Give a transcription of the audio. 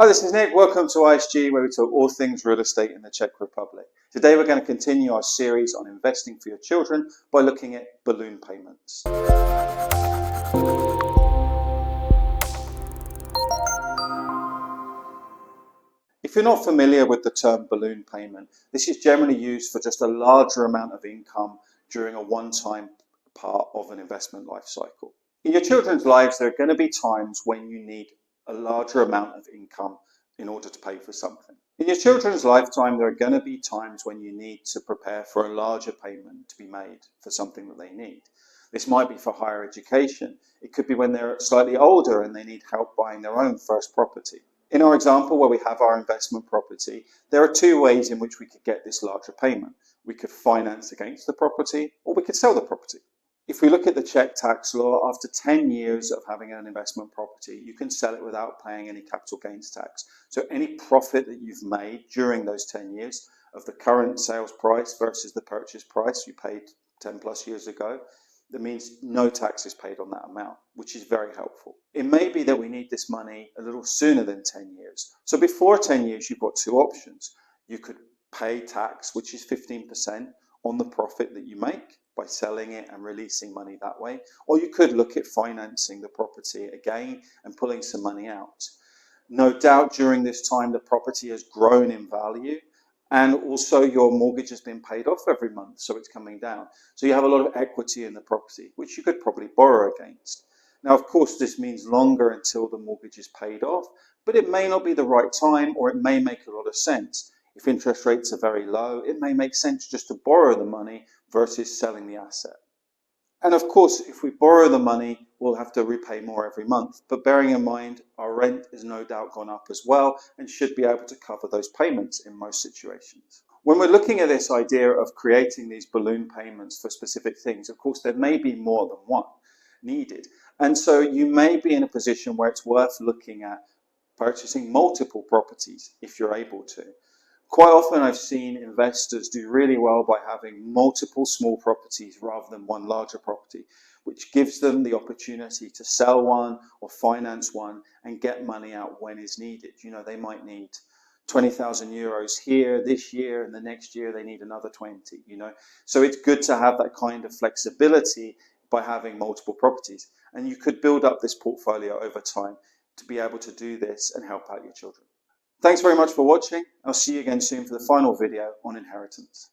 Hi, this is Nick. Welcome to ISG, where we talk all things real estate in the Czech Republic. Today we're going to continue our series on investing for your children by looking at balloon payments. If you're not familiar with the term balloon payment, this is generally used for just a larger amount of income during a one-time part of an investment life cycle. In your children's lives, there are going to be times when you need a larger amount of income in order to pay for something. In your children's lifetime, there are going to be times when you need to prepare for a larger payment to be made for something that they need. This might be for higher education. It could be when they're slightly older and they need help buying their own first property. In our example, where we have our investment property, there are two ways in which we could get this larger payment. We could finance against the property, or we could sell the property. If we look at the Czech tax law, after 10 years of having an investment property, you can sell it without paying any capital gains tax. So any profit that you've made during those 10 years of the current sales price versus the purchase price you paid 10 plus years ago, that means no tax is paid on that amount, which is very helpful. It may be that we need this money a little sooner than 10 years. So before 10 years, you've got two options. You could pay tax, which is 15% on the profit that you make by selling it and releasing money that way. Or you could look at financing the property again and pulling some money out. No doubt during this time, the property has grown in value. And also your mortgage has been paid off every month, so it's coming down. So you have a lot of equity in the property, which you could probably borrow against. Now, of course, this means longer until the mortgage is paid off, but it may not be the right time, or it may make a lot of sense. If interest rates are very low, it may make sense just to borrow the money versus selling the asset. And of course, if we borrow the money, we'll have to repay more every month. But bearing in mind, our rent has no doubt gone up as well and should be able to cover those payments in most situations. When we're looking at this idea of creating these balloon payments for specific things, of course, there may be more than one needed. And so you may be in a position where it's worth looking at purchasing multiple properties if you're able to. Quite often I've seen investors do really well by having multiple small properties rather than one larger property, which gives them the opportunity to sell one or finance one and get money out when is needed. You know, they might need 20,000 euros here this year, and the next year they need another 20, you know. So it's good to have that kind of flexibility by having multiple properties. And you could build up this portfolio over time to be able to do this and help out your children. Thanks very much for watching. I'll see you again soon for the final video on inheritance.